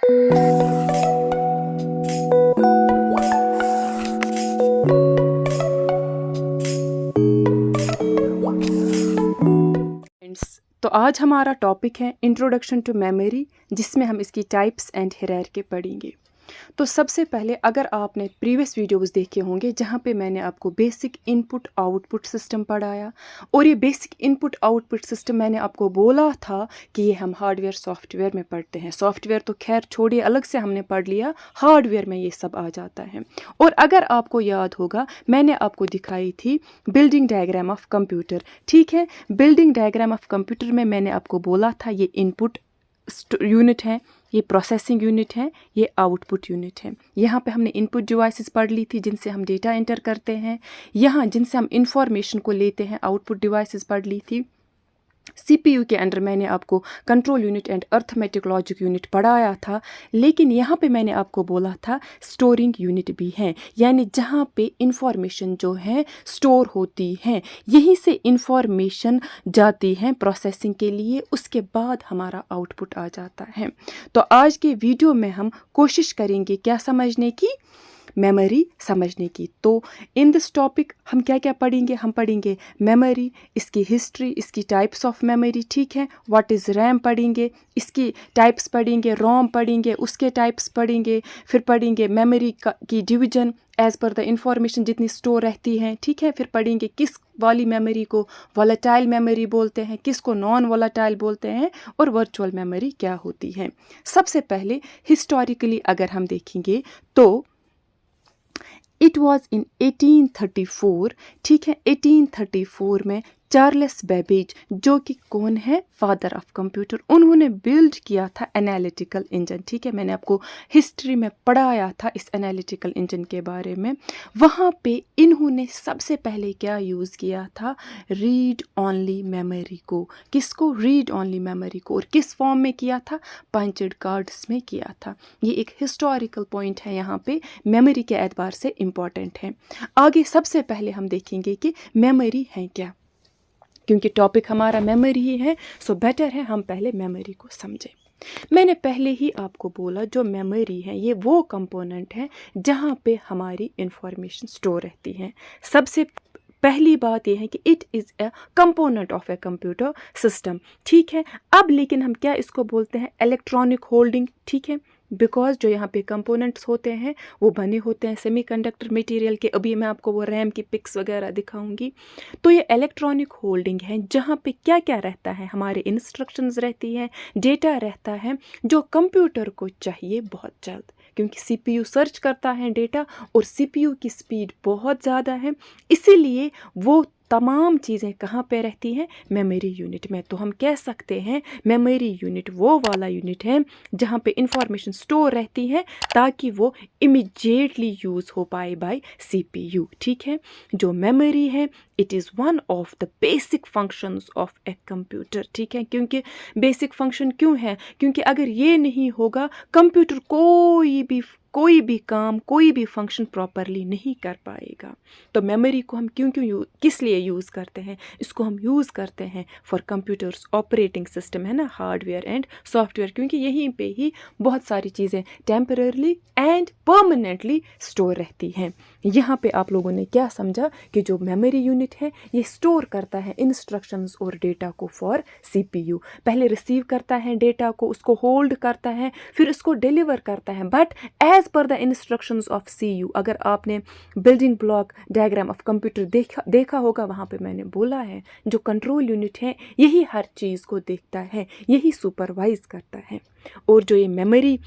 तो आज हमारा टॉपिक है इंट्रोडक्शन टू मेमोरी, जिसमें हम इसकी टाइप्स एंड हायरार्की पढ़ेंगे। तो सबसे पहले अगर आपने प्रीवियस वीडियोस देखे होंगे जहाँ पे मैंने आपको बेसिक इनपुट आउटपुट सिस्टम पढ़ाया, और ये बेसिक इनपुट आउटपुट सिस्टम मैंने आपको बोला था कि ये हम हार्डवेयर सॉफ्टवेयर में पढ़ते हैं। सॉफ्टवेयर तो खैर छोड़िए, अलग से हमने पढ़ लिया, हार्डवेयर में ये सब आ जाता है। और अगर आपको याद होगा, मैंने आपको दिखाई थी बिल्डिंग डायग्राम ऑफ कंप्यूटर। ठीक है, बिल्डिंग डायग्राम ऑफ कंप्यूटर में मैंने आपको बोला था ये इनपुट यूनिट है, ये प्रोसेसिंग यूनिट है, ये आउटपुट यूनिट है। यहाँ पे हमने इनपुट डिवाइसेस पढ़ ली थी जिनसे हम डेटा एंटर करते हैं, यहाँ जिनसे हम इंफॉर्मेशन को लेते हैं आउटपुट डिवाइसेस पढ़ ली थी। सीपीयू के अंडर मैंने आपको control unit and arithmetic logic unit पढ़ाया था, लेकिन यहाँ पे मैंने आपको बोला था स्टोरिंग यूनिट भी है, यानी जहाँ पे इंफॉर्मेशन जो है स्टोर होती है, यहीं से इंफॉर्मेशन जाती है प्रोसेसिंग के लिए, उसके बाद हमारा आउटपुट आ जाता है। तो आज के वीडियो में हम कोशिश करेंगे क्या समझने की, मेमोरी समझने की। तो इन दिस टॉपिक हम क्या क्या पढ़ेंगे, हम पढ़ेंगे मेमोरी, इसकी हिस्ट्री, इसकी टाइप्स ऑफ मेमोरी। ठीक है, व्हाट इज़ रैम पढ़ेंगे, इसकी टाइप्स पढ़ेंगे, रोम पढ़ेंगे, उसके टाइप्स पढ़ेंगे, फिर पढ़ेंगे मेमोरी की division as per the information जितनी स्टोर रहती है। ठीक है, फिर पढ़ेंगे किस वाली मेमोरी को वॉलेटाइल मेमोरी बोलते हैं, किसको नॉन वॉलेटाइल बोलते हैं, और वर्चुअल मेमोरी क्या होती है। सबसे पहले हिस्टोरिकली अगर हम देखेंगे तो इट वॉज इन 1834। ठीक है, 1834 में चार्ल्स बेबेज, जो कि कौन है, फादर ऑफ कंप्यूटर, उन्होंने बिल्ड किया था एनालिटिकल इंजन। ठीक है, मैंने आपको हिस्ट्री में पढ़ाया था इस एनालिटिकल इंजन के बारे में। वहाँ पे इन्होंने सबसे पहले क्या यूज़ किया था, रीड ओनली मेमोरी को। किसको, रीड ओनली मेमोरी को। और किस फॉर्म में किया था, पंचड कार्ड्स में किया था। ये एक हिस्टोरिकल पॉइंट है, यहाँ पे मेमोरी के एतबार से इम्पॉर्टेंट है। आगे सबसे पहले हम देखेंगे कि मेमोरी है क्या, क्योंकि टॉपिक हमारा मेमोरी ही है, सो बेटर है हम पहले मेमोरी को समझें। मैंने पहले ही आपको बोला जो मेमोरी है ये वो कंपोनेंट है जहाँ पे हमारी इंफॉर्मेशन स्टोर रहती है। सबसे पहली बात यह है कि it is a component of a computer system. ठीक है, अब लेकिन हम क्या इसको बोलते हैं, इलेक्ट्रॉनिक होल्डिंग। ठीक है, बिकॉज जो यहाँ पे कंपोनेंट्स होते हैं वो बने होते हैं सेमीकंडक्टर मटेरियल के। अभी मैं आपको वो रैम की पिक्स वगैरह दिखाऊंगी। तो ये इलेक्ट्रॉनिक होल्डिंग है जहाँ पे क्या क्या रहता है, हमारे इंस्ट्रक्शंस रहती हैं, डेटा रहता है जो कंप्यूटर को चाहिए बहुत जल्द, क्योंकि सीपीयू सर्च करता है डेटा और सीपीयू की स्पीड बहुत ज़्यादा है, इसीलिए वो तमाम चीज़ें कहाँ पे रहती हैं, मेमोरी यूनिट में। तो हम कह सकते हैं मेमोरी यूनिट वो वाला यूनिट है जहाँ पे इंफॉर्मेशन स्टोर रहती है ताकि वो इमीडिएटली यूज़ हो पाए बाय सीपीयू। ठीक है, जो मेमोरी है it is one of the basic functions of a computer. ठीक है, क्योंकि बेसिक फंक्शन क्यों है, क्योंकि अगर ये नहीं होगा कंप्यूटर कोई भी काम, कोई भी फंक्शन प्रॉपरली नहीं कर पाएगा। तो मेमोरी को हम किस लिए यूज़ करते हैं, इसको हम यूज़ करते हैं फॉर कंप्यूटर्स ऑपरेटिंग सिस्टम, है ना, हार्डवेयर एंड सॉफ्टवेयर, क्योंकि यहीं पे ही बहुत सारी चीज़ें टेम्पररली एंड परमानेंटली स्टोर रहती हैं। यहाँ पे आप लोगों ने क्या समझा कि जो मेमोरी यूनिट है ये स्टोर करता है इंस्ट्रक्शंस और डेटा को फॉर सीपीयू। पहले रिसीव करता है डेटा को, उसको होल्ड करता है, फिर उसको डिलीवर करता है, but as per the instructions of CU. अगर आपने building block diagram of computer देखा होगा, वहाँ पे मैंने बोला है जो कंट्रोल यूनिट है यही हर चीज़ को देखता है, यही सुपरवाइज करता है। और जो ये मेमोरी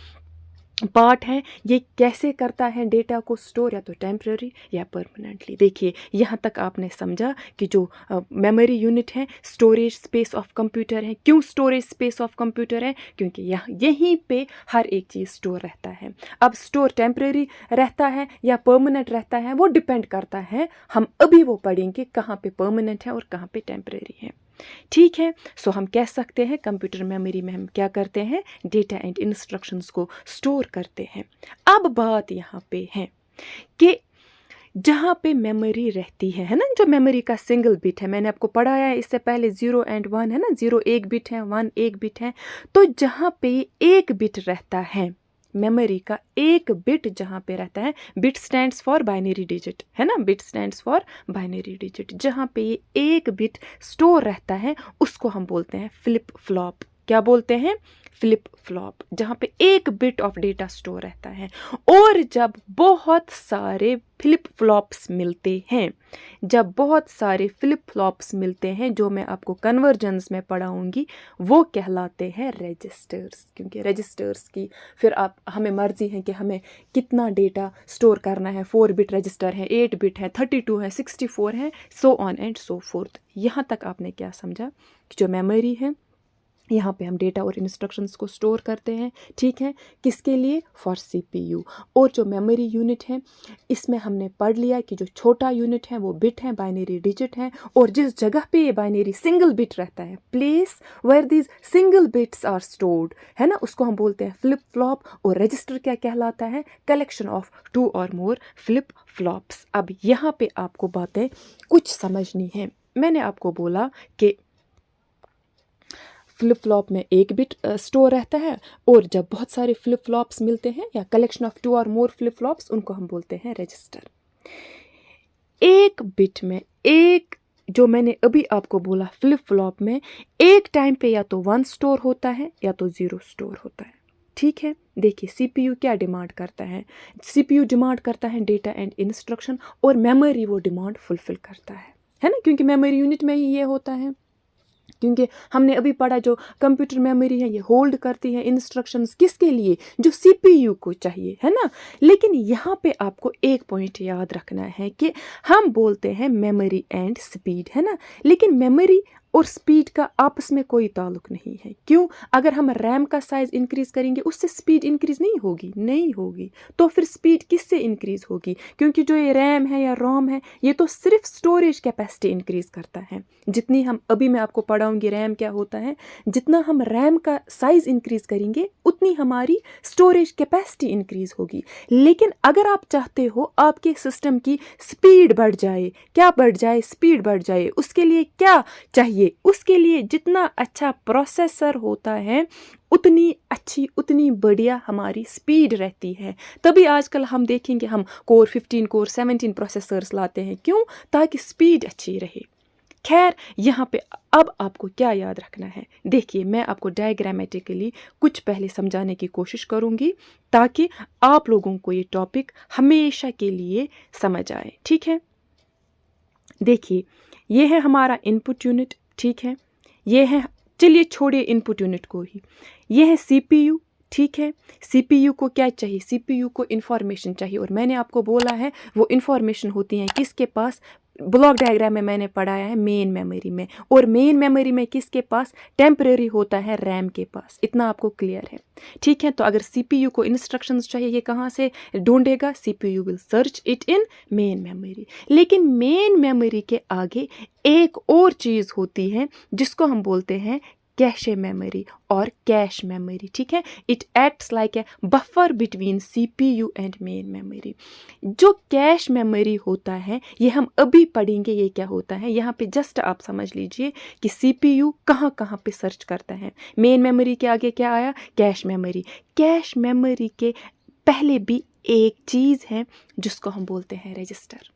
पार्ट है ये कैसे करता है डेटा को स्टोर, या तो टेम्पररी या परमानेंटली। देखिए यहाँ तक आपने समझा कि जो मेमोरी यूनिट है स्टोरेज स्पेस ऑफ कंप्यूटर है। क्यों स्टोरेज स्पेस ऑफ कंप्यूटर है, क्योंकि यहीं पे हर एक चीज़ स्टोर रहता है। अब स्टोर टेम्पररी रहता है या परमानेंट रहता है वो डिपेंड करता है, हम अभी वो पढ़ेंगे कहाँ पे परमानेंट है और कहाँ पे टेम्पररी है। ठीक है, सो हम कह सकते हैं कंप्यूटर मेमोरी में हम क्या करते हैं, डेटा एंड इंस्ट्रक्शंस को स्टोर करते हैं। अब बात यहाँ पे है कि जहाँ पे मेमोरी रहती है ना, जो मेमोरी का सिंगल बिट है, मैंने आपको पढ़ाया है इससे पहले 0 and 1 है ना, 0 एक बिट है, 1 एक बिट है। तो जहाँ पे एक बिट रहता है मेमोरी का एक बिट जहाँ पे रहता है, bit stands for binary digit, है ना, bit stands for binary digit, जहाँ पे ये एक बिट स्टोर रहता है उसको हम बोलते हैं फ्लिप फ्लॉप। क्या बोलते हैं? फ्लिप फ्लॉप, जहाँ पे एक बिट ऑफ डेटा स्टोर रहता है। और जब बहुत सारे फ्लिप फ्लॉप्स मिलते हैं, जब बहुत सारे फ्लिप फ्लॉप्स मिलते हैं, जो मैं आपको कन्वर्जन्स में पढ़ाऊंगी, वो कहलाते हैं रजिस्टर्स। क्योंकि रजिस्टर्स की फिर आप हमें मर्जी है कि हमें कितना डेटा स्टोर करना है। 4 बिट रजिस्टर है, 8 बिट है, 32 है, 64 है, so on and so fourth. यहाँ तक आपने क्या समझा कि जो मेमोरी है, यहाँ पे हम डेटा और इंस्ट्रक्शंस को स्टोर करते हैं, ठीक है, किसके लिए? For CPU. और जो मेमोरी यूनिट है, इसमें हमने पढ़ लिया कि जो छोटा यूनिट है वो बिट है, बाइनरी डिजिट है, और जिस जगह पे ये बाइनरी सिंगल बिट रहता है, place where these single bits are stored, है ना, उसको हम बोलते हैं फ्लिप फ्लॉप। और रजिस्टर क्या कहलाता है? कलेक्शन ऑफ 2 और मोर फ्लिप फ्लॉप्स। अब यहाँ पे आपको बातें कुछ समझनी है। मैंने आपको बोला कि फ्लिप फ्लॉप में एक बिट स्टोर रहता है, और जब बहुत सारे फ्लिप फ्लॉप्स मिलते हैं या कलेक्शन ऑफ 2 और मोर फ्लिप फ्लॉप्स, उनको हम बोलते हैं रजिस्टर। एक बिट में एक, जो मैंने अभी आपको बोला, फ्लिप फ्लॉप में एक टाइम पे या तो 1 स्टोर होता है या तो 0 स्टोर होता है, ठीक है। देखिए सीपीयू क्या डिमांड करता है? सीपीयू डिमांड करता है डेटा एंड इंस्ट्रक्शन, और मेमोरी वो डिमांड फुलफिल करता है ना, क्योंकि मेमोरी यूनिट में ही ये होता है। क्योंकि हमने अभी पढ़ा जो कंप्यूटर मेमोरी है ये होल्ड करती है इंस्ट्रक्शंस, किसके लिए? जो सीपीयू को चाहिए, है ना। लेकिन यहाँ पे आपको एक पॉइंट याद रखना है कि हम बोलते हैं मेमोरी एंड स्पीड, है ना, लेकिन मेमोरी और स्पीड का आपस में कोई ताल्लुक नहीं है। क्यों? अगर हम रैम का साइज इंक्रीज करेंगे उससे स्पीड इंक्रीज नहीं होगी। तो फिर स्पीड किससे इंक्रीज होगी? क्योंकि जो ये रैम है या रोम है, ये तो सिर्फ स्टोरेज कैपेसिटी इंक्रीज करता है। जितनी हम, अभी मैं आपको पढ़ाऊंगी रैम क्या होता है, जितना हम रैम का साइज इंक्रीज करेंगे उतनी हमारी स्टोरेज कैपेसिटी इंक्रीज होगी। लेकिन अगर आप चाहते हो आपके सिस्टम की स्पीड बढ़ जाए, क्या बढ़ जाए? स्पीड बढ़ जाए, उसके लिए क्या चाहिए? उसके लिए जितना अच्छा प्रोसेसर होता है उतनी अच्छी, उतनी बढ़िया हमारी स्पीड रहती है। तभी आजकल हम देखेंगे हम कोर 15, कोर 17 प्रोसेसर्स लाते हैं। क्यों? ताकि स्पीड अच्छी रहे। खैर, यहाँ पे अब आपको क्या याद रखना है? देखिए, मैं आपको डायग्रामेटिकली कुछ पहले समझाने की कोशिश करूँगी ताकि आप लोगों को ये टॉपिक हमेशा के लिए समझ आए, ठीक है। देखिए, ये है हमारा इनपुट यूनिट, ठीक है। ये है, चलिए छोड़िए इनपुट यूनिट को ही, ये है सीपीयू, ठीक है। सीपीयू को क्या चाहिए? सीपीयू को इंफॉर्मेशन चाहिए, और मैंने आपको बोला है वो इंफॉर्मेशन होती है किसके पास? ब्लॉक डायग्राम में मैंने पढ़ाया है मेन मेमोरी में, और मेन मेमोरी में किसके पास? टेम्परेरी होता है रैम के पास। इतना आपको क्लियर है, ठीक है। तो अगर सीपीयू को इंस्ट्रक्शंस चाहिए, ये कहाँ से ढूंढेगा? CPU will search it in main memory. लेकिन मेन मेमोरी के आगे एक और चीज़ होती है जिसको हम बोलते हैं कैशे मेमोरी और कैश मेमोरी, ठीक है। It acts like a buffer between CPU and main memory. जो कैश मेमोरी होता है ये हम अभी पढ़ेंगे, ये क्या होता है। यहाँ पे जस्ट आप समझ लीजिए कि सीपीयू कहाँ कहाँ पे सर्च करता है। मेन मेमोरी के आगे क्या आया? Cache memory. कैश मेमोरी के पहले भी एक चीज़ है जिसको हम बोलते हैं रजिस्टर।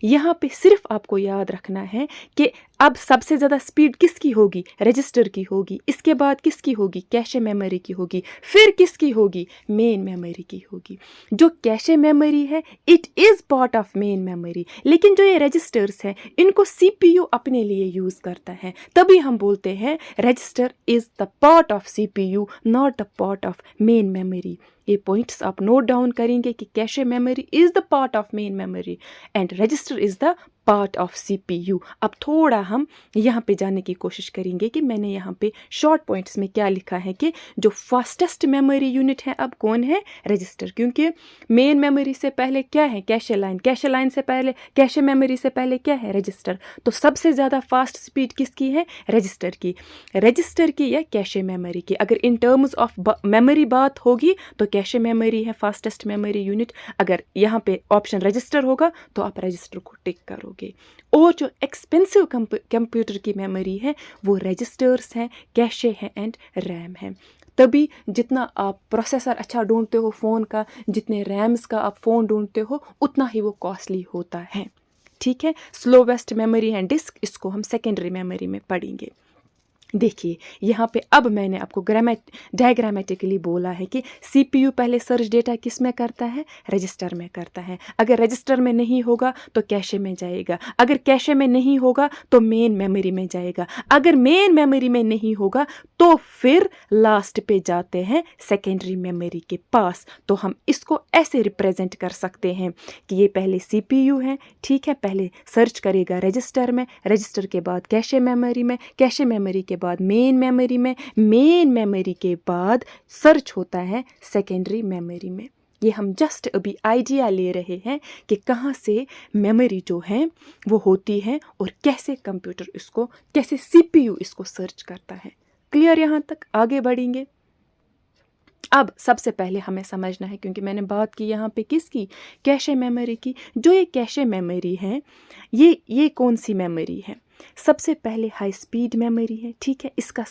यहाँ पे सिर्फ आपको याद रखना है कि अब सबसे ज़्यादा स्पीड किसकी होगी? रजिस्टर की होगी। इसके बाद किसकी होगी? कैशे मेमोरी की होगी। फिर किसकी होगी? मेन मेमोरी की होगी। जो कैशे मेमोरी है it is part of main memory, लेकिन जो ये रजिस्टर्स हैं इनको सीपीयू अपने लिए यूज़ करता है। तभी हम बोलते हैं register is the part of CPU, not the part of main memory. ये पॉइंट्स आप नोट डाउन करेंगे कि cache memory is the part of main memory and register is the part of CPU. अब थोड़ा हम यहाँ पे जाने की कोशिश करेंगे कि मैंने यहाँ पे शॉर्ट पॉइंट्स में क्या लिखा है कि जो फास्टेस्ट मेमोरी यूनिट है अब कौन है? रजिस्टर। क्योंकि मेन मेमोरी से पहले क्या है? Cache line. कैशे लाइन से पहले, कैशे मेमोरी से पहले क्या है? रजिस्टर। तो सबसे ज़्यादा फास्ट स्पीड किसकी है? रजिस्टर की। रजिस्टर की या कैशे मेमोरी की। अगर इन टर्म्स ऑफ मेमोरी बात होगी तो कैशे मेमोरी है फास्टेस्ट मेमोरी यूनिट। अगर यहाँ पे ऑप्शन रजिस्टर होगा तो आप रजिस्टर को टिक करोगे। और जो एक्सपेंसिव कंप्यूटर की मेमोरी है वो रजिस्टर्स हैं, कैशे हैं एंड रैम है। तभी जितना आप प्रोसेसर अच्छा ढूंढते हो फ़ोन का, जितने रैम्स का आप फ़ोन ढूंढते हो, उतना ही वो कॉस्टली होता है। ठीक है, स्लोवेस्ट मेमोरी है डिस्क, इसको हम सेकेंडरी मेमोरी में पढ़ेंगे। देखिए यहाँ पे अब मैंने आपको डायग्रामेटिकली बोला है कि सीपीयू पहले सर्च डेटा किस में करता है, रजिस्टर में करता है। अगर रजिस्टर में नहीं होगा तो कैशे में जाएगा, अगर कैशे में नहीं होगा तो मेन मेमोरी में जाएगा, अगर मेन मेमोरी में नहीं होगा तो फिर लास्ट पे जाते हैं सेकेंडरी मेमोरी के पास। तो हम इसको ऐसे रिप्रेजेंट कर सकते हैं कि ये पहले सीपीयू है, ठीक है, पहले सर्च करेगा रजिस्टर में, रजिस्टर के बाद कैशे मेमोरी में, कैशे मेमोरी के बाद मेन मेमोरी में, मेन मेमोरी के बाद सर्च होता है सेकेंडरी मेमोरी में। ये हम जस्ट अभी आइडिया ले रहे हैं कि कहाँ से मेमोरी जो है वो होती है और कैसे कंप्यूटर इसको, कैसे सीपीयू इसको सर्च करता है। क्लियर? यहाँ तक आगे बढ़ेंगे। अब सबसे पहले हमें समझना है, क्योंकि मैंने बात की यहाँ पे किसकी, कैशे मेमोरी की। जो ये कैशे मेमोरी है, ये कौन सी मेमोरी है? सबसे पहले हाई स्पीड मेमोरी है, ठीक है। इसका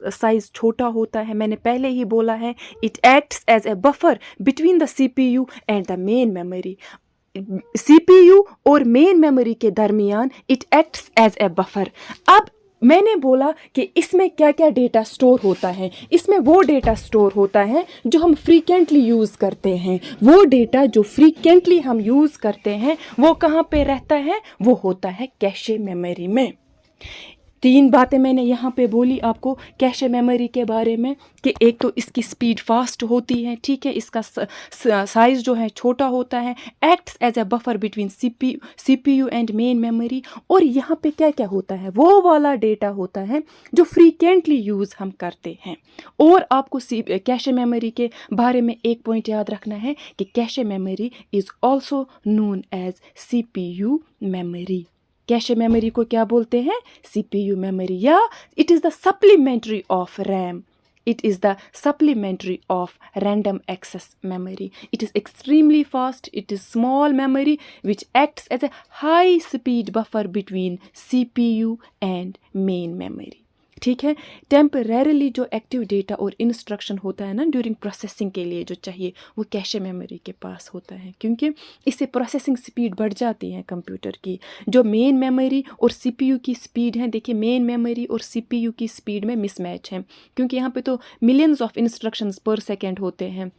साइज़ छोटा होता है, मैंने पहले ही बोला है, it acts as a buffer between the CPU and the main memory. CPU और मेन मेमोरी के दरमियान it acts as a buffer. अब मैंने बोला कि इसमें क्या क्या डेटा स्टोर होता है। इसमें वो डेटा स्टोर होता है जो हम फ्रीक्वेंटली यूज़ करते हैं। वो डेटा जो फ्रीक्वेंटली हम यूज़ करते हैं वो कहाँ पे रहता है? वो होता है कैशे मेमोरी में। 3 बातें मैंने यहाँ पे बोली आपको कैशे मेमोरी के बारे में कि एक तो इसकी स्पीड फास्ट होती है, ठीक है, इसका साइज़ जो है छोटा होता है, acts as a buffer between CPU and main memory. और यहाँ पे क्या क्या होता है? वो वाला डेटा होता है जो फ्रीक्वेंटली यूज़ हम करते हैं। और आपको कैशे मेमोरी के बारे में एक पॉइंट याद रखना है कि cache memory is also known as CPU memory. Cache memory को क्या बोलते हैं? सीपीयू मेमोरी, या it is the supplementary of RAM. It is the supplementary of random access memory. It is extremely fast. It is small memory which acts as a high speed buffer between CPU and main memory. ठीक है। Temporarily जो active data और instruction होता है ना during processing के लिए जो चाहिए, वो कैशे मेमोरी के पास होता है, क्योंकि इससे प्रोसेसिंग स्पीड बढ़ जाती है कंप्यूटर की। जो मेन मेमोरी और सीपीयू की स्पीड है, देखिए मेन मेमोरी और सीपीयू की स्पीड में मिसमैच है, क्योंकि यहाँ पे तो मिलियंस ऑफ इंस्ट्रक्शंस पर सेकेंड होते हैं।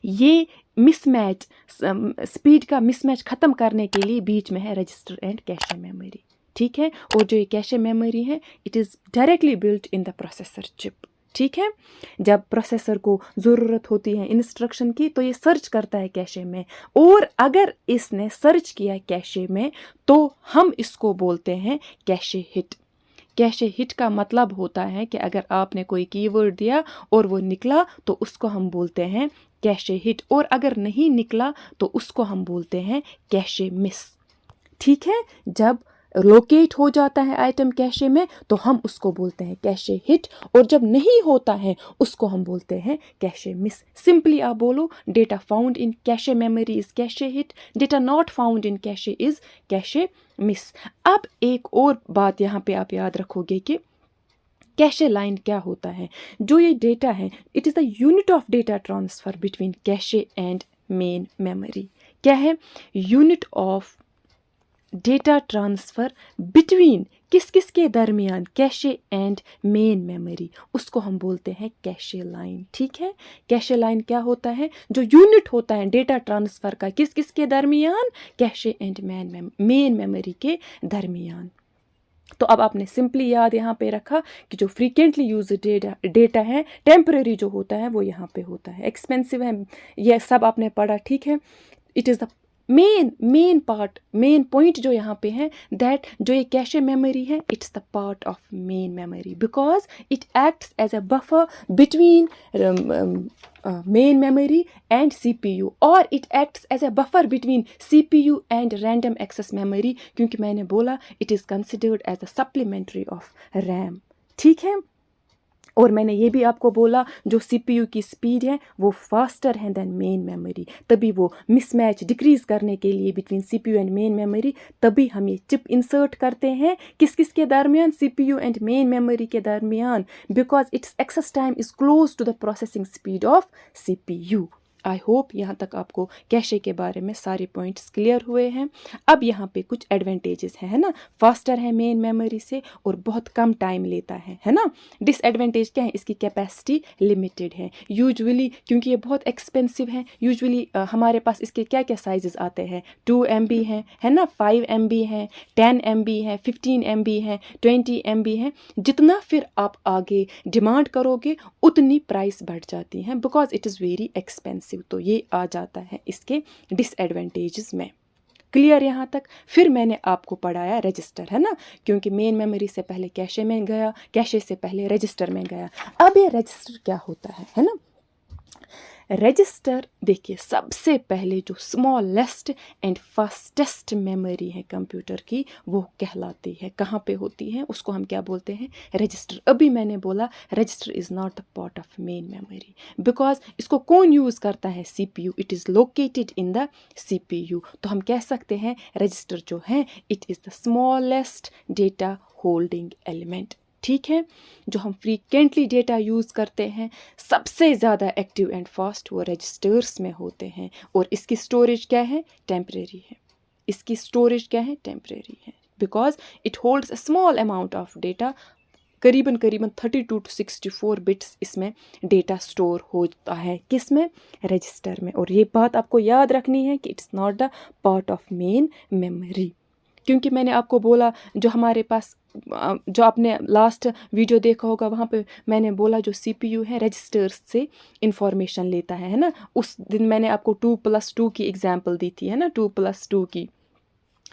ये मिसमैच, स्पीड का मिसमैच ख़त्म करने के लिए बीच में है रजिस्टर एंड कैशे मेमोरी, ठीक है। और जो ये कैशे मेमोरी है, it is directly built in the processor chip, ठीक है। जब प्रोसेसर को ज़रूरत होती है इंस्ट्रक्शन की तो ये सर्च करता है कैशे में, और अगर इसने सर्च किया कैशे में तो हम इसको बोलते हैं कैशे हिट। कैशे हिट का मतलब होता है कि अगर आपने कोई कीवर्ड दिया और वो निकला तो उसको हम बोलते हैं कैशे हिट, और अगर नहीं निकला तो उसको हम बोलते हैं कैशे मिस, ठीक है। जब लोकेट हो जाता है आइटम कैशे में तो हम उसको बोलते हैं कैशे हिट, और जब नहीं होता है उसको हम बोलते हैं कैशे मिस। सिंपली आप बोलो, data found in cache memory is cache hit, data not found in cache is cache miss. अब एक और बात यहाँ पे आप याद रखोगे कि कैशे लाइन क्या होता है। जो ये डेटा है, it is the unit of data transfer between cache and main memory. क्या है? Unit of data transfer between किस किस के दरमियान, कैशे एंड मेन मेमोरी, उसको हम बोलते हैं कैशे लाइन, ठीक है। कैशे लाइन क्या होता है? जो यूनिट होता है डेटा ट्रांसफ़र का किस किस के दरमियान, कैशे एंड मेन मेमोरी के दरमियान। तो अब आपने सिंपली याद यहाँ पे रखा कि जो फ्रीक्वेंटली यूज डेटा है, टेम्परेरी जो होता है वो यहाँ पे होता है, एक्सपेंसिव है, ये सब आपने पढ़ा, ठीक है। It is the main part, main point जो यहाँ पे है, दैट जो ये कैशे मेमोरी है, it's the part of main memory because it acts as a buffer between main memory and CPU, और it acts as a buffer between CPU and random access memory, क्योंकि मैंने बोला it is considered as a supplementary of RAM, ठीक है। और मैंने ये भी आपको बोला जो CPU की स्पीड है वो फास्टर है देन मेन मेमोरी, तभी वो मिसमैच डिक्रीज करने के लिए between CPU and main memory तभी हम ये चिप इंसर्ट करते हैं किस किस के दरमियान, CPU एंड मेन मेमोरी के दरमियान, because its access time is close to the processing speed of CPU। I hope यहाँ तक आपको कैशे के बारे में सारे पॉइंट्स क्लियर हुए हैं। अब यहाँ पे कुछ एडवांटेजेस हैं, है ना, फास्टर है मेन मेमोरी से और बहुत कम टाइम लेता है ना। डिसएडवांटेज क्या है, इसकी कैपेसिटी लिमिटेड है यूजुअली, क्योंकि ये बहुत एक्सपेंसिव है। यूजुअली हमारे पास इसके क्या क्या साइजेस आते हैं, 2 MB हैं, है ना, 5 MB हैं, 10 MB हैं, 15 MB हैं, 20 MB हैं। जितना फिर आप आगे डिमांड करोगे उतनी प्राइस बढ़ जाती है because it is very expensive. तो ये आ जाता है इसके डिसएडवांटेजेस में। क्लियर यहाँ तक। फिर मैंने आपको पढ़ाया रजिस्टर, है ना, क्योंकि मेन मेमोरी से पहले कैशे में गया, कैशे से पहले रजिस्टर में गया। अब ये रजिस्टर क्या होता है ना। रजिस्टर देखिए सबसे पहले जो स्मॉलेस्ट एंड फास्टेस्ट मेमोरी है कंप्यूटर की वो कहलाती है, कहाँ पे होती है, उसको हम क्या बोलते हैं, रजिस्टर। अभी मैंने बोला register is not the part of main memory because इसको कौन यूज़ करता है, CPU, it is located in the CPU। तो हम कह सकते हैं रजिस्टर जो है it is the smallest data holding element. ठीक है, जो हम फ्रीक्वेंटली डेटा यूज़ करते हैं सबसे ज़्यादा एक्टिव एंड फास्ट वो रजिस्टर्स में होते हैं। और इसकी स्टोरेज क्या है, टेम्परेरी है। इसकी स्टोरेज क्या है, टेम्परेरी है, because it holds a small amount of data. करीबन 32 to 64 बिट्स इसमें डेटा स्टोर होता है, किस में, रजिस्टर में। और ये बात आपको याद रखनी है कि it's not the part of main memory, क्योंकि मैंने आपको बोला जो हमारे पास, जो आपने लास्ट वीडियो देखा होगा वहाँ पे मैंने बोला जो CPU है रजिस्टर्स से इंफॉर्मेशन लेता है ना। उस दिन मैंने आपको 2+2 की एग्जांपल दी थी, है ना, 2+2 की।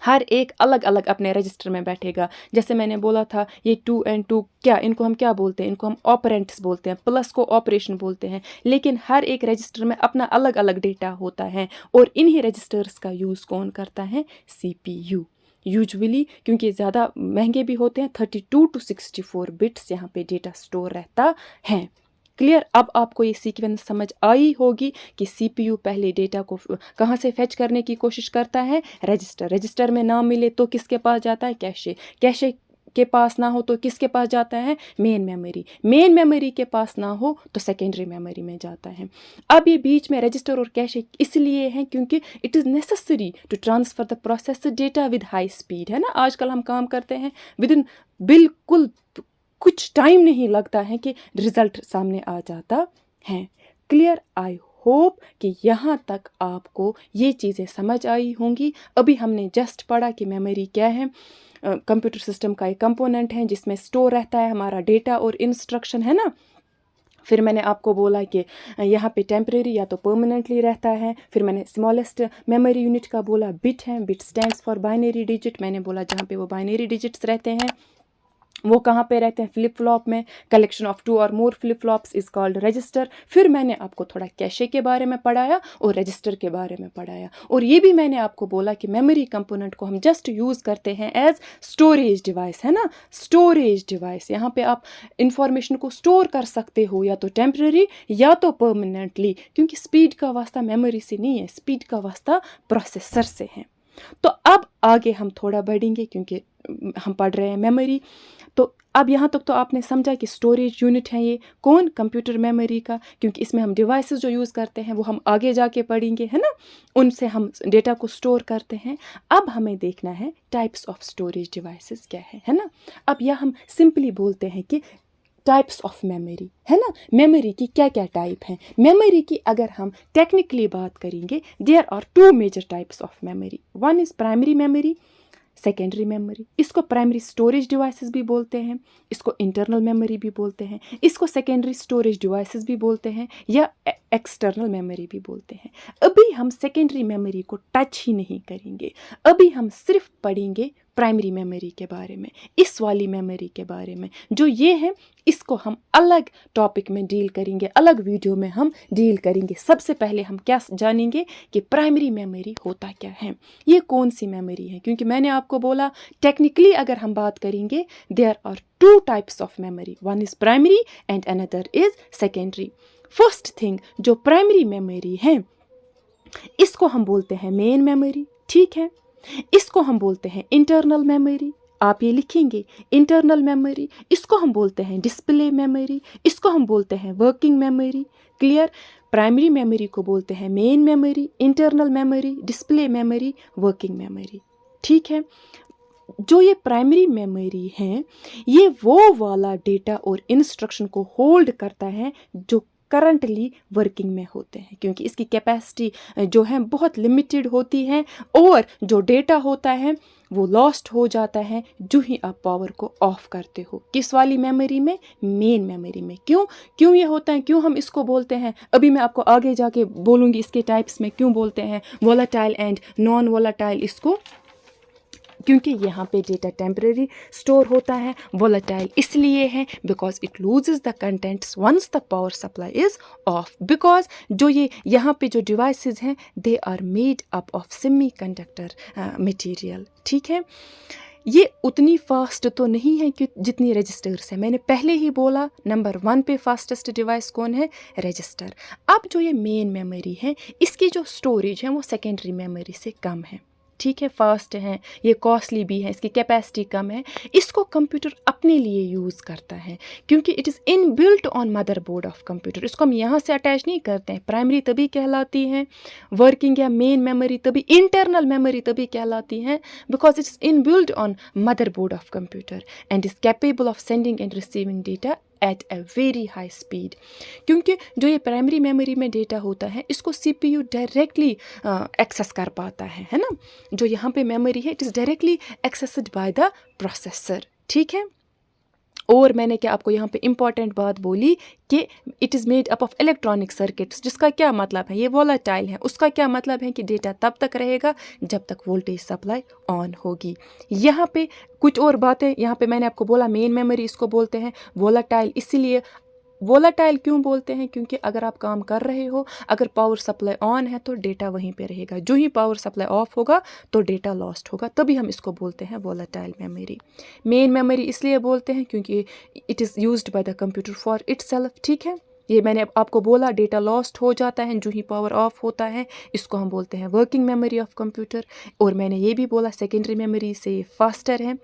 हर एक अलग अलग अपने रजिस्टर में बैठेगा। जैसे मैंने बोला था ये 2 and 2 क्या, इनको हम क्या बोलते हैं, इनको हम ऑपरेंट्स बोलते हैं, प्लस को ऑपरेशन बोलते हैं। लेकिन हर एक रजिस्टर में अपना अलग अलग डेटा होता है और इन्हीं रजिस्टर्स का यूज़ कौन करता है, CPU यूजुअली, क्योंकि ये ज़्यादा महंगे भी होते हैं। 32 to 64 बिट्स यहाँ पे डेटा स्टोर रहता है। क्लियर। अब आपको ये सीक्वेंस समझ आई होगी कि CPU पहले डेटा को कहाँ से फेच करने की कोशिश करता है, रजिस्टर। रजिस्टर में ना मिले तो किसके पास जाता है, कैशे। कैशे के पास ना हो तो किसके पास जाता है, मेन मेमोरी। मेन मेमोरी के पास ना हो तो सेकेंडरी मेमोरी में जाता है। अब ये बीच में रजिस्टर और कैशे इसलिए हैं क्योंकि it is necessary to transfer the processed data with high speed, है ना। आजकल हम काम करते हैं विदिन, बिल्कुल कुछ टाइम नहीं लगता है कि रिज़ल्ट सामने आ जाता है। क्लियर। आई होप कि यहाँ तक आपको ये चीज़ें समझ आई होंगी। अभी हमने जस्ट पढ़ा कि मेमोरी क्या है, कंप्यूटर सिस्टम का एक कंपोनेंट है जिसमें स्टोर रहता है हमारा डेटा और इंस्ट्रक्शन, है ना। फिर मैंने आपको बोला कि यहाँ पे टेम्परेरी या तो परमानेंटली रहता है। फिर मैंने स्मॉलेस्ट मेमोरी यूनिट का बोला बिट है, bit stands for binary digit. मैंने बोला जहाँ पे वो बाइनरी डिजिट्स रहते हैं वो कहाँ पे रहते हैं, फ्लिप फ्लॉप में। कलेक्शन ऑफ 2 और more flip flops is called register. फिर मैंने आपको थोड़ा कैशे के बारे में पढ़ाया और रजिस्टर के बारे में पढ़ाया। और ये भी मैंने आपको बोला कि मेमोरी कंपोनेंट को हम जस्ट यूज़ करते हैं एज स्टोरेज डिवाइस, है ना, स्टोरेज डिवाइस। यहाँ पे आप इंफॉर्मेशन को स्टोर कर सकते हो या तो टेम्परेरी या तो परमानेंटली, क्योंकि स्पीड का वास्ता मेमोरी से नहीं है, स्पीड का वास्ता प्रोसेसर से है। तो अब आगे हम थोड़ा बढ़ेंगे क्योंकि हम पढ़ रहे हैं मेमोरी। तो अब यहाँ तक तो आपने समझा कि स्टोरेज यूनिट है ये कौन, कंप्यूटर मेमोरी का, क्योंकि इसमें हम डिवाइसेस जो यूज़ करते हैं वो हम आगे जाके पढ़ेंगे, है ना, उनसे हम डेटा को स्टोर करते हैं। अब हमें देखना है टाइप्स ऑफ स्टोरेज डिवाइसेस क्या है ना। अब यह हम सिंपली बोलते हैं कि टाइप्स ऑफ मेमोरी, है ना। मेमोरी की क्या क्या टाइप हैं। मेमोरी की अगर हम टेक्निकली बात करेंगे, there are 2 major types of memory. One is primary memory, secondary memory. इसको प्राइमरी स्टोरेज डिवाइसेस भी बोलते हैं, इसको इंटरनल मेमोरी भी बोलते हैं, इसको सेकेंडरी स्टोरेज डिवाइसेस भी बोलते हैं या एक्सटर्नल मेमोरी भी बोलते हैं। अभी हम सेकेंडरी मेमोरी को टच ही नहीं करेंगे, अभी हम सिर्फ पढ़ेंगे प्राइमरी मेमोरी के बारे में, इस वाली मेमोरी के बारे में। जो ये है इसको हम अलग टॉपिक में डील करेंगे, अलग वीडियो में हम डील करेंगे। सबसे पहले हम क्या जानेंगे कि प्राइमरी मेमोरी होता क्या है, ये कौन सी मेमोरी है। क्योंकि मैंने आपको बोला टेक्निकली अगर हम बात करेंगे there are two types of memory, one is primary and another is secondary. First thing जो प्राइमरी मेमोरी है इसको हम बोलते हैं मेन मेमोरी, ठीक है। इसको हम बोलते हैं इंटरनल मेमोरी, आप ये लिखेंगे इंटरनल मेमोरी। इसको हम बोलते हैं डिस्प्ले मेमोरी, इसको हम बोलते हैं working memory. Clear. Primary memory को बोलते हैं main memory, internal memory, display memory, working memory, ठीक है। जो ये प्राइमरी मेमोरी है ये वो वाला डेटा और इंस्ट्रक्शन को होल्ड करता है जो करंटली वर्किंग में होते हैं, क्योंकि इसकी कैपेसिटी जो है बहुत लिमिटेड होती है और जो डेटा होता है वो लॉस्ट हो जाता है जो ही आप पावर को ऑफ करते हो। किस वाली मेमोरी में? मेन मेमोरी में। क्यों ये होता है, क्यों हम इसको बोलते हैं, अभी मैं आपको आगे जाके बोलूँगी इसके टाइप्स में क्यों बोलते हैं वोलेटाइल एंड नॉन वोलेटाइल इसको। क्योंकि यहाँ पे डेटा टेम्परेरी स्टोर होता है। वोलेटाइल इसलिए है because it loses the contents once the power supply is off. Because जो ये यहाँ पे जो डिवाइसेस हैं they are made up of semiconductor material, ठीक है। ये उतनी फास्ट तो नहीं है कि जितनी रजिस्टर्स है। मैंने पहले ही बोला नंबर 1 पे फास्टेस्ट डिवाइस कौन है? रजिस्टर। अब जो ये मेन मेमोरी है इसकी जो स्टोरेज है वो सेकेंडरी मेमोरी से कम है, ठीक है। फास्ट है, ये कॉस्टली भी है, इसकी कैपेसिटी कम है। इसको कंप्यूटर अपने लिए यूज़ करता है क्योंकि it is in built on motherboard of computer. इसको हम यहाँ से अटैच नहीं करते हैं। प्राइमरी तभी कहलाती है वर्किंग या मेन मेमोरी तभी, इंटरनल मेमोरी तभी कहलाती है because it's in built on motherboard of computer and is capable of sending end receiving data at a very high speed. क्योंकि जो ये प्राइमरी मेमोरी में डेटा होता है इसको CPU डायरेक्टली एक्सेस कर पाता है ना। जो यहाँ पे मेमोरी है it is directly accessed by the processor, ठीक है। और मैंने क्या आपको यहाँ पे इम्पॉर्टेंट बात बोली कि it is made up of electronic circuits, जिसका क्या मतलब है, ये वोलेटाइल है। उसका क्या मतलब है कि डेटा तब तक रहेगा जब तक वोल्टेज सप्लाई ऑन होगी। यहाँ पे कुछ और बातें, यहाँ पे मैंने आपको बोला मेन मेमोरी इसको बोलते हैं वोलेटाइल। इसीलिए वोलेटाइल क्यों बोलते हैं? क्योंकि अगर आप काम कर रहे हो, अगर पावर सप्लाई ऑन है तो डेटा वहीं पे रहेगा, जो ही पावर सप्लाई ऑफ होगा तो डेटा लॉस्ट होगा, तभी हम इसको बोलते हैं वोलेटाइल मेमोरी। मेन मेमोरी इसलिए बोलते हैं क्योंकि it is used by the computer for itself, ठीक है। ये मैंने आपको बोला डेटा लॉस्ट हो जाता है जो ही पावर ऑफ होता है, इसको हम बोलते हैं वर्किंग मेमोरी ऑफ कंप्यूटर। और मैंने ये भी बोला सेकेंडरी मेमोरी से फास्टर है।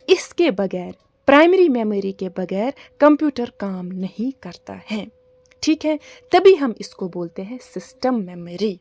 इसके बगैर, प्राइमरी मेमोरी के बगैर कंप्यूटर काम नहीं करता है, ठीक है। तभी हम इसको बोलते हैं सिस्टम मेमोरी।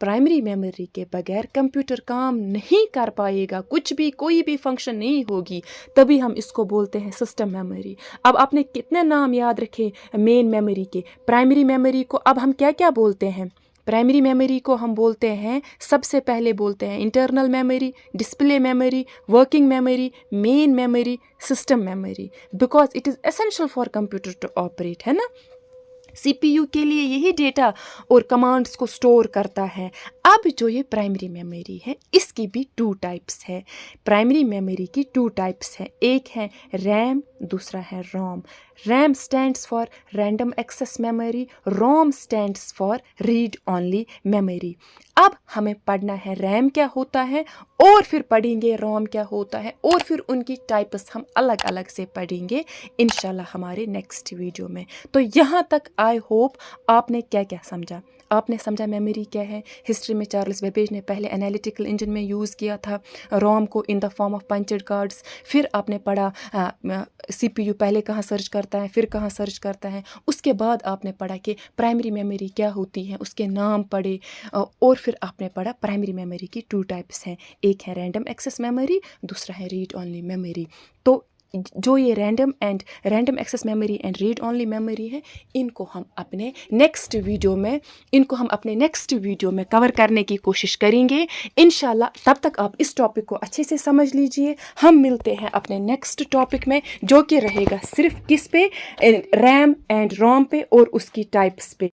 प्राइमरी मेमोरी के बगैर कंप्यूटर काम नहीं कर पाएगा, कुछ भी कोई भी फंक्शन नहीं होगी, तभी हम इसको बोलते हैं सिस्टम मेमोरी। अब आपने कितने नाम याद रखे मेन मेमोरी के? प्राइमरी मेमोरी को अब हम क्या क्या बोलते हैं? प्राइमरी मेमोरी को हम बोलते हैं, सबसे पहले बोलते हैं internal memory, display memory, working memory, main memory, system memory, because it is essential for computer to operate, है ना। CPU के लिए यही डेटा और कमांड्स को स्टोर करता है। अब जो ये प्राइमरी मेमोरी है इसकी भी 2 टाइप्स है। प्राइमरी मेमोरी की 2 टाइप्स है, एक है रैम, दूसरा है ROM. RAM stands for random access memory, ROM stands for read only memory. अब हमें पढ़ना है रैम क्या होता है और फिर पढ़ेंगे रोम क्या होता है और फिर उनकी टाइप्स हम अलग अलग से पढ़ेंगे इंशाल्लाह हमारे नेक्स्ट वीडियो में। तो यहाँ तक आई होप आपने क्या क्या समझा। आपने समझा मेमोरी क्या है। हिस्ट्री में चार्ल्स बेबेज ने पहले एनालिटिकल इंजन में यूज़ किया था रोम को in the form of punched cards. फिर आपने पढ़ा CPU पहले कहाँ सर्च करता है, फिर कहाँ सर्च करता है। उसके बाद आपने पढ़ा कि प्राइमरी मेमोरी क्या होती है, उसके नाम पढ़े। और फिर आपने पढ़ा प्राइमरी मेमोरी की 2 टाइप्स हैं, एक है रैंडम एक्सेस मेमोरी, दूसरा है रीड ओनली मेमोरी। तो जो ये random access memory and read only memory है, इनको हम अपने नेक्स्ट वीडियो में कवर करने की कोशिश करेंगे इंशाल्लाह। तब तक आप इस टॉपिक को अच्छे से समझ लीजिए। हम मिलते हैं अपने नेक्स्ट टॉपिक में जो कि रहेगा सिर्फ किस पे, रैम एंड रोम पे और उसकी टाइप्स पे।